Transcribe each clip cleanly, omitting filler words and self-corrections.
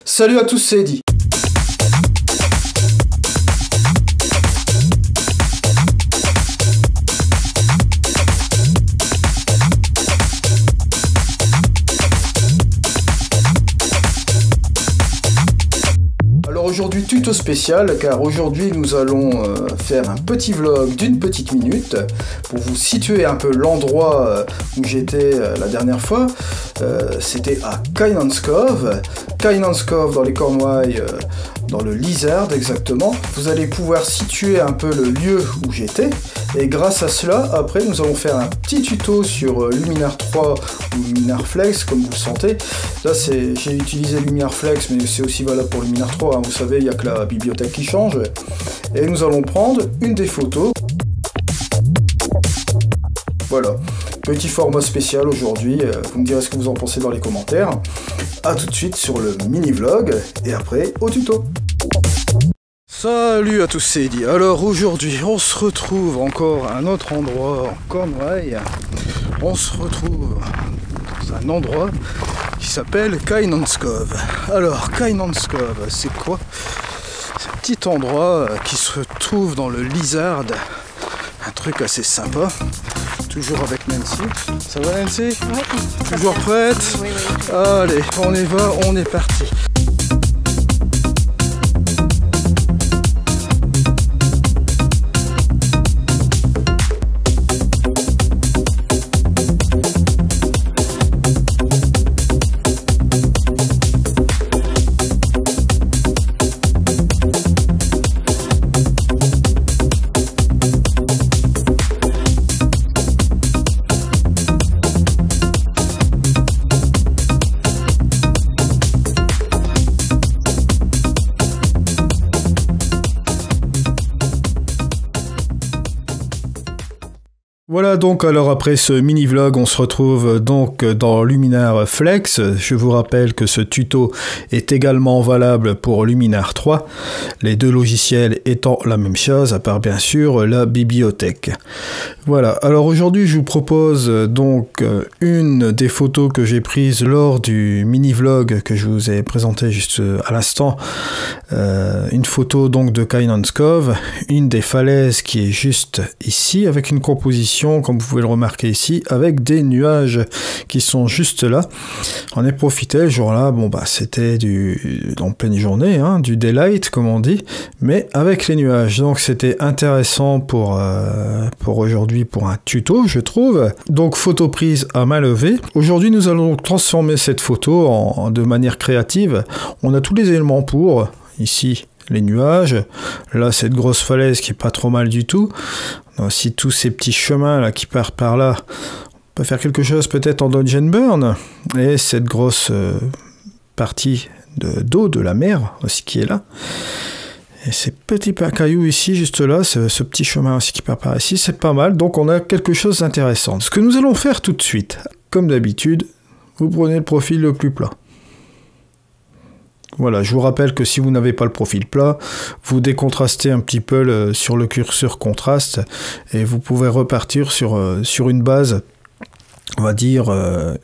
Salut à tous, c'est Eddy. Alors aujourd'hui tuto spécial, car aujourd'hui nous allons faire un petit vlog d'une petite minute pour vous situer un peu l'endroit où j'étais la dernière fois. C'était à Kynanes Cove. Kynanes Cove dans les Cornouailles, dans le Lizard exactement. Vous allez pouvoir situer un peu le lieu où j'étais, et grâce à cela, après nous allons faire un petit tuto sur Luminar 3 ou Luminar Flex, comme vous le sentez. Là j'ai utilisé Luminar Flex, mais c'est aussi valable pour Luminar 3, hein. Vous savez, il n'y a que la bibliothèque qui change. Et nous allons prendre une des photos. Voilà, petit format spécial aujourd'hui, vous me direz ce que vous en pensez dans les commentaires. A tout de suite sur le mini-vlog, et après au tuto. Salut à tous, c'est Eddy. Alors aujourd'hui, on se retrouve encore à un autre endroit en Cornouailles. On se retrouve dans un endroit qui s'appelle Kynanes Cove. Alors, Kynanes Cove, c'est quoi? C'est un petit endroit qui se trouve dans le Lizard. Un truc assez sympa. Toujours avec Nancy. Ça va Nancy? Ouais. Toujours prête? Oui. Allez, on y va, on est parti. Voilà donc, alors après ce mini vlog, on se retrouve donc dans Luminar Flex. Je vous rappelle que ce tuto est également valable pour Luminar 3, les deux logiciels étant la même chose, à part bien sûr la bibliothèque. Voilà, alors aujourd'hui je vous propose donc une des photos que j'ai prises lors du mini vlog que je vous ai présenté juste à l'instant. Une photo donc de Kynanes Cove, une des falaises qui est juste ici, avec une composition, comme vous pouvez le remarquer ici, avec des nuages qui sont juste là. On est profité ce jour-là, bon bah c'était en pleine journée, hein, du daylight comme on dit, mais avec les nuages. Donc c'était intéressant pour aujourd'hui, pour un tuto je trouve. Donc photo prise à main levée. Aujourd'hui nous allons transformer cette photo de manière créative. On a tous les éléments pour, ici les nuages, là cette grosse falaise qui est pas trop mal du tout. On a aussi tous ces petits chemins là qui partent par là. On peut faire quelque chose peut-être en dodge and burn. Et cette grosse partie d'eau de la mer aussi qui est là. Et ces petits cailloux ici, juste là, ce petit chemin aussi qui part par ici, c'est pas mal. Donc on a quelque chose d'intéressant. Ce que nous allons faire tout de suite, comme d'habitude, vous prenez le profil le plus plat. Voilà, je vous rappelle que si vous n'avez pas le profil plat, vous décontrastez un petit peu sur le curseur contraste et vous pouvez repartir sur une base, on va dire,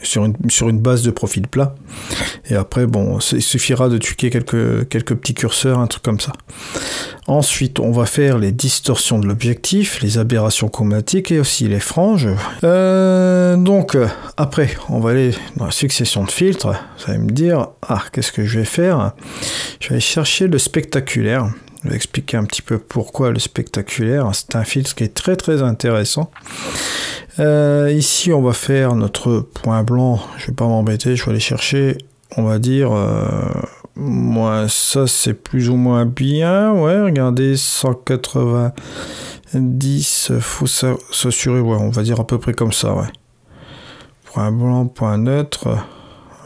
sur une base de profil plat. Et après, bon, il suffira de tuer quelques petits curseurs, un truc comme ça. Ensuite, on va faire les distorsions de l'objectif, les aberrations chromatiques et aussi les franges. Donc, après, on va aller dans la succession de filtres. Vous allez me dire, qu'est-ce que je vais faire? Je vais aller chercher le spectaculaire. Je vais expliquer un petit peu pourquoi le spectaculaire. C'est un filtre qui est très très intéressant. Ici, on va faire notre point blanc. Je vais pas m'embêter, je vais aller chercher, on va dire... moi, ça c'est plus ou moins bien, ouais, regardez, 190, faut s'assurer, ouais, on va dire à peu près comme ça, ouais. Point blanc, point neutre,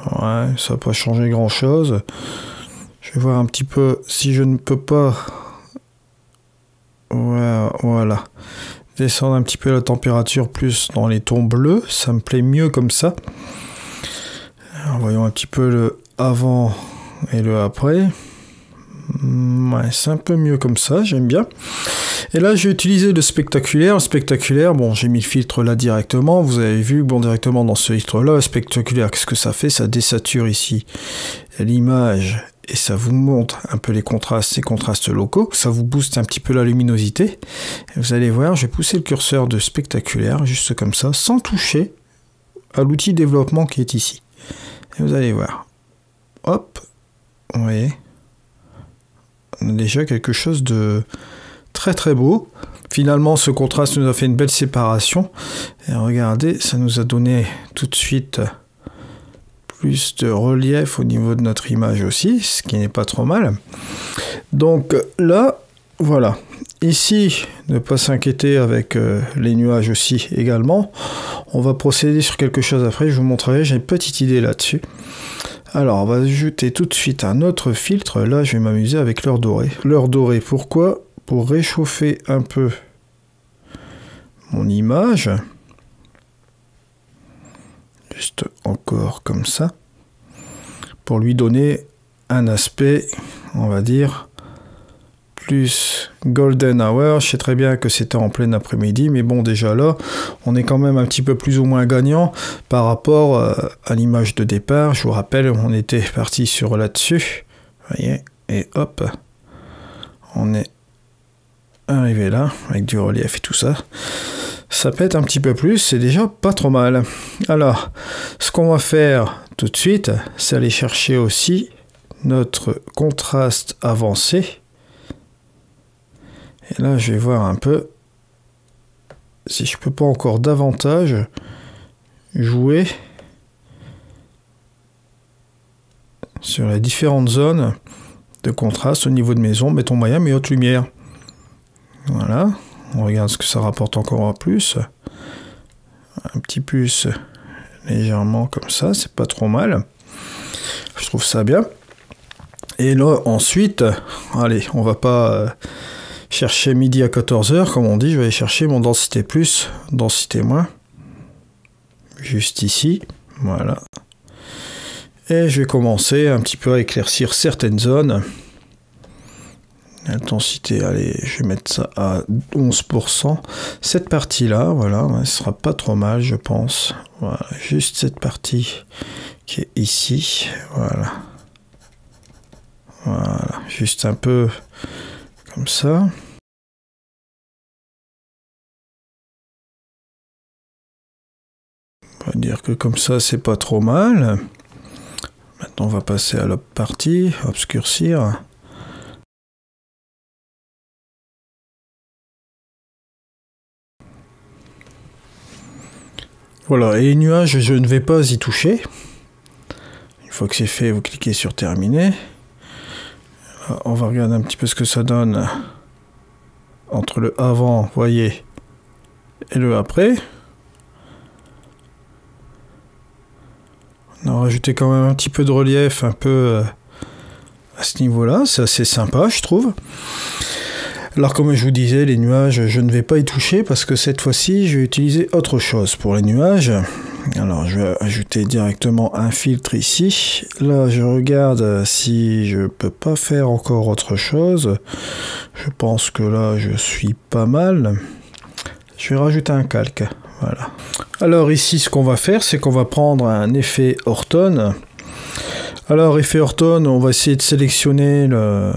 ouais, ça va pas changer grand chose. Je vais voir un petit peu si je ne peux pas, ouais, voilà, descendre un petit peu la température plus dans les tons bleus, ça me plaît mieux comme ça. Alors, voyons un petit peu le avant et le après. Ouais, c'est un peu mieux comme ça, j'aime bien. Et là, j'ai utilisé le spectaculaire. Le spectaculaire, bon, j'ai mis le filtre là directement. Vous avez vu, bon, directement dans ce filtre-là, le spectaculaire, qu'est-ce que ça fait? Ça désature ici l'image et ça vous montre un peu les contrastes, ces contrastes locaux. Ça vous booste un petit peu la luminosité. Et vous allez voir, je vais pousser le curseur de spectaculaire, juste comme ça, sans toucher à l'outil développement qui est ici. Et vous allez voir. Hop, vous voyez, on a déjà quelque chose de très très beau. Finalement, ce contraste nous a fait une belle séparation. Et regardez, ça nous a donné tout de suite plus de relief au niveau de notre image aussi, ce qui n'est pas trop mal. Donc là, voilà. Ici, ne pas s'inquiéter avec les nuages aussi également. On va procéder sur quelque chose après, je vous montrerai, j'ai une petite idée là-dessus. Alors, on va ajouter tout de suite un autre filtre. Là, je vais m'amuser avec l'heure dorée. L'heure dorée, pourquoi? Pour réchauffer un peu mon image. Juste encore comme ça. Pour lui donner un aspect, on va dire, plus golden hour. Je sais très bien que c'était en plein après-midi, mais bon, déjà là, on est quand même un petit peu plus ou moins gagnant par rapport à l'image de départ. Je vous rappelle, on était parti sur là-dessus. Voyez, et hop, on est arrivé là, avec du relief et tout ça. Ça pète un petit peu plus, c'est déjà pas trop mal. Alors, ce qu'on va faire tout de suite, c'est aller chercher aussi notre contraste avancé. Et là, je vais voir un peu si je peux pas encore davantage jouer sur les différentes zones de contraste au niveau de mes ombres, mettons moyen, mais haute lumière. Voilà, on regarde ce que ça rapporte encore en plus. Un petit plus légèrement comme ça, c'est pas trop mal. Je trouve ça bien. Et là, ensuite, allez, on va pas chercher midi à 14h, comme on dit, je vais aller chercher mon densité plus, densité moins. Juste ici, voilà. Et je vais commencer un petit peu à éclaircir certaines zones. L'intensité, allez, je vais mettre ça à 11%. Cette partie-là, voilà, ce sera pas trop mal, je pense. Voilà, juste cette partie qui est ici, voilà. Voilà, juste un peu comme ça. On va dire que comme ça, c'est pas trop mal. Maintenant, on va passer à l'autre partie, obscurcir. Voilà, et les nuages, je ne vais pas y toucher. Une fois que c'est fait, vous cliquez sur terminer. On va regarder un petit peu ce que ça donne entre le avant, voyez, et le après. On a rajouté quand même un petit peu de relief, un peu à ce niveau-là. C'est assez sympa, je trouve. Alors comme je vous disais, les nuages, je ne vais pas y toucher parce que cette fois-ci, je vais utiliser autre chose pour les nuages. Alors je vais ajouter directement un filtre ici. Là, je regarde si je peux pas faire encore autre chose. Je pense que là, je suis pas mal. Je vais rajouter un calque. Voilà. Alors ici, ce qu'on va faire, c'est qu'on va prendre un effet Orton. Alors, effet Orton, on va essayer de sélectionner le...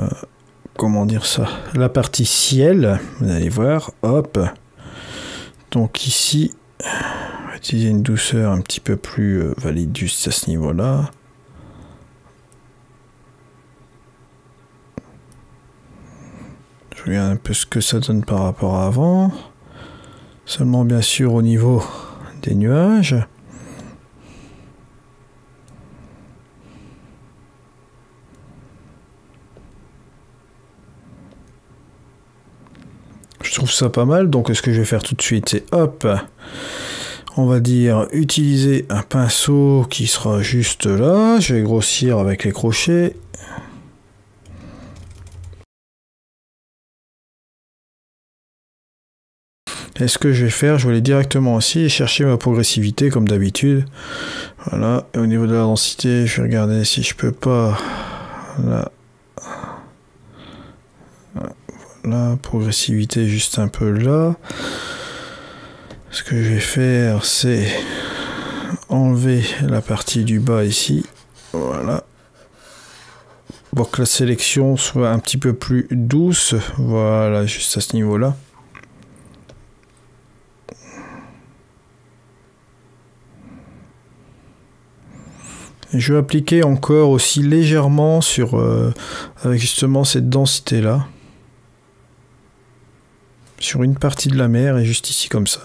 Comment dire ça? La partie ciel, vous allez voir, hop. Donc ici, on va utiliser une douceur un petit peu plus valide juste à ce niveau-là. Je regarde un peu ce que ça donne par rapport à avant. Seulement bien sûr au niveau des nuages. Je trouve ça pas mal, donc ce que je vais faire tout de suite, c'est hop, on va dire utiliser un pinceau qui sera juste là, je vais grossir avec les crochets. Et ce que je vais faire, je vais aller directement ici et chercher ma progressivité comme d'habitude. Voilà, et au niveau de la densité, je vais regarder si je peux pas la La progressivité juste un peu là. Ce que je vais faire, c'est enlever la partie du bas ici. Voilà. Pour que la sélection soit un petit peu plus douce. Voilà, juste à ce niveau-là. Je vais appliquer encore aussi légèrement sur avec justement cette densité là sur une partie de la mer et juste ici comme ça.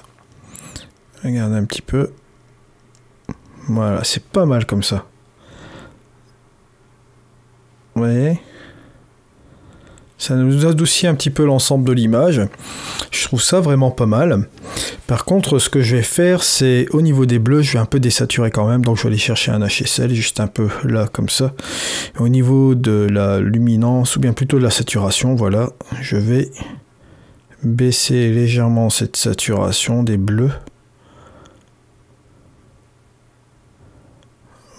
Regardez un petit peu. Voilà, c'est pas mal comme ça. Vous voyez? Ça nous adoucit un petit peu l'ensemble de l'image. Je trouve ça vraiment pas mal. Par contre, ce que je vais faire, c'est au niveau des bleus, je vais un peu désaturer quand même. Donc, je vais aller chercher un HSL, juste un peu là, comme ça. Et au niveau de la luminance, ou bien plutôt de la saturation, voilà, je vais baisser légèrement cette saturation des bleus.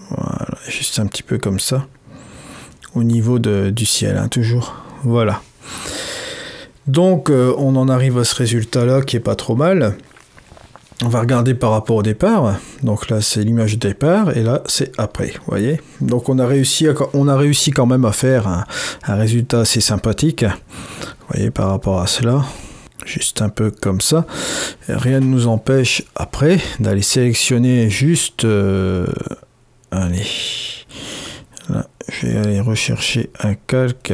Voilà, juste un petit peu comme ça. Au niveau du ciel, hein, toujours. Voilà. Donc, on en arrive à ce résultat-là qui est pas trop mal. On va regarder par rapport au départ. Donc là, c'est l'image de départ et là, c'est après. Vous voyez? Donc, on a réussi quand même à faire un résultat assez sympathique. Vous voyez, par rapport à cela. Juste un peu comme ça. Et rien ne nous empêche après d'aller sélectionner juste... allez... Là, je vais aller rechercher un calque.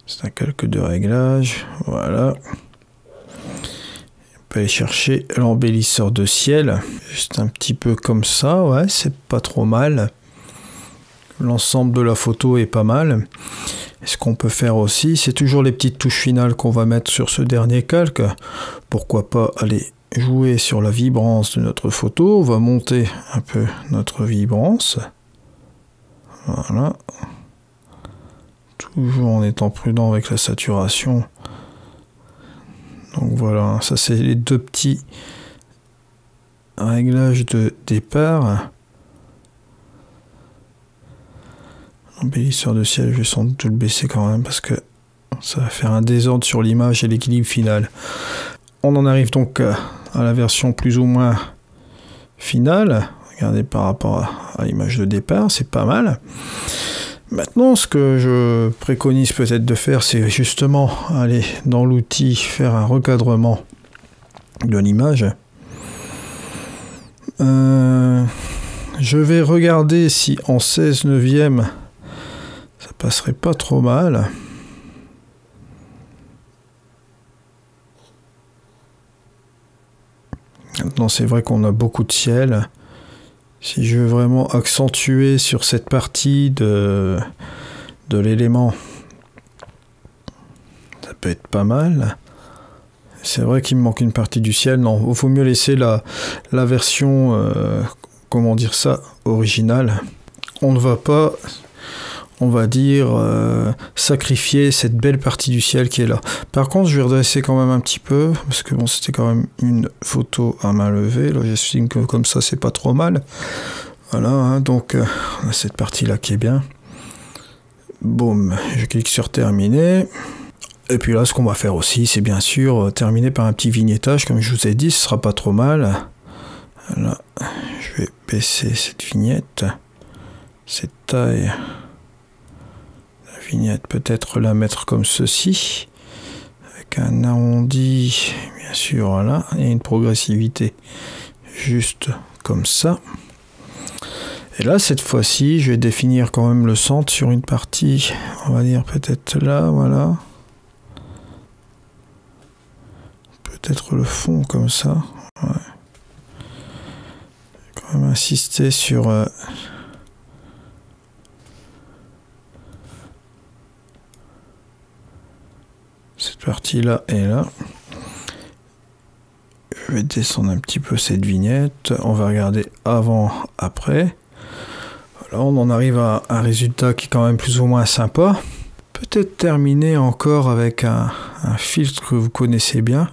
C'est un calque de réglage. Voilà. On peut aller chercher l'embellisseur de ciel. Juste un petit peu comme ça. Ouais, c'est pas trop mal. L'ensemble de la photo est pas mal. Et ce qu'on peut faire aussi, c'est toujours les petites touches finales qu'on va mettre sur ce dernier calque. Pourquoi pas aller jouer sur la vibrance de notre photo. On va monter un peu notre vibrance. Voilà. Toujours en étant prudent avec la saturation. Donc voilà, ça c'est les deux petits réglages de départ. L'embellisseur de ciel, je vais sans doute le baisser quand même parce que ça va faire un désordre sur l'image et l'équilibre final. On en arrive donc à la version plus ou moins finale. Regardez par rapport à l'image de départ, c'est pas mal. Maintenant, ce que je préconise peut-être de faire, c'est justement aller dans l'outil, faire un recadrement de l'image. Je vais regarder si en 16/9, ça passerait pas trop mal. Maintenant, c'est vrai qu'on a beaucoup de ciel. Si je veux vraiment accentuer sur cette partie de l'élément, ça peut être pas mal. C'est vrai qu'il me manque une partie du ciel. Non, il faut mieux laisser la version, comment dire ça, originale. On ne va pas, on va dire, sacrifier cette belle partie du ciel qui est là. Par contre, je vais redresser quand même un petit peu, parce que bon, c'était quand même une photo à main levée. Là, j'estime que comme ça, c'est pas trop mal. Voilà, hein, donc, on a cette partie-là qui est bien. Boum, je clique sur terminer. Et puis là, ce qu'on va faire aussi, c'est bien sûr terminer par un petit vignettage, comme je vous ai dit, ce sera pas trop mal. Là, je vais baisser cette vignette, cette taille. La vignette, peut-être la mettre comme ceci, avec un arrondi, bien sûr, voilà, et une progressivité juste comme ça. Et là, cette fois-ci, je vais définir quand même le centre sur une partie, on va dire peut-être là, voilà. Peut-être le fond comme ça. Ouais. Quand même insister sur cette partie-là et là. Je vais descendre un petit peu cette vignette. On va regarder avant, après. Voilà, on en arrive à un résultat qui est quand même plus ou moins sympa. Peut-être terminer encore avec un filtre que vous connaissez bien.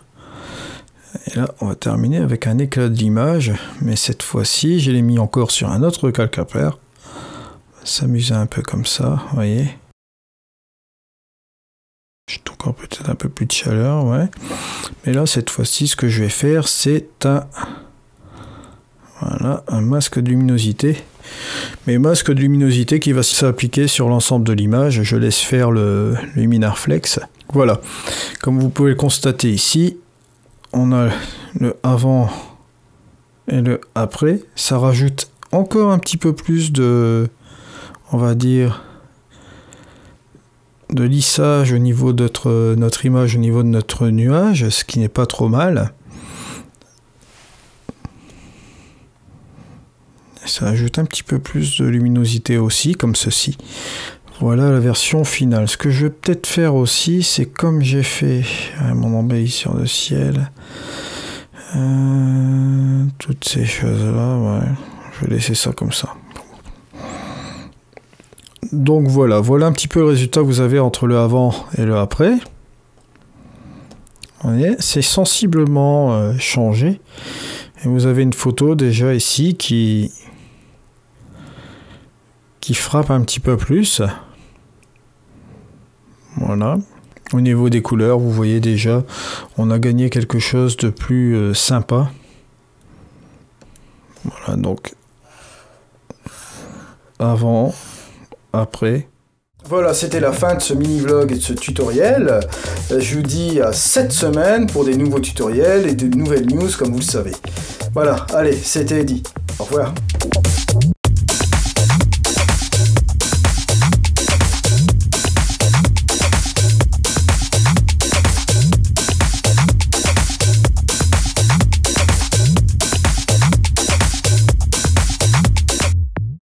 Et là, on va terminer avec un éclat de l'image, mais cette fois-ci, je l'ai mis encore sur un autre calque à pair. On va s'amuser un peu comme ça, vous voyez. Encore peut-être un peu plus de chaleur, ouais. Mais là, cette fois-ci, ce que je vais faire, c'est un masque de luminosité. Mais masque de luminosité qui va s'appliquer sur l'ensemble de l'image. Je laisse faire le Luminar Flex. Voilà. Comme vous pouvez le constater ici, on a le avant et le après. Ça rajoute encore un petit peu plus de, on va dire, de lissage au niveau de notre image, au niveau de notre nuage, ce qui n'est pas trop mal. Ça ajoute un petit peu plus de luminosité aussi, comme ceci. Voilà la version finale. Ce que je vais peut-être faire aussi, c'est comme j'ai fait mon embellisseur de ciel. Toutes ces choses-là, ouais. Je vais laisser ça comme ça. Donc voilà un petit peu le résultat que vous avez entre le avant et le après. Vous voyez, c'est sensiblement changé. Et vous avez une photo déjà ici qui frappe un petit peu plus. Voilà. Au niveau des couleurs, vous voyez déjà, on a gagné quelque chose de plus sympa. Voilà, donc avant, après. Voilà, c'était la fin de ce mini-vlog et de ce tutoriel. Je vous dis à cette semaine pour des nouveaux tutoriels et de nouvelles news, comme vous le savez. Voilà, allez, c'était Eddy. Au revoir.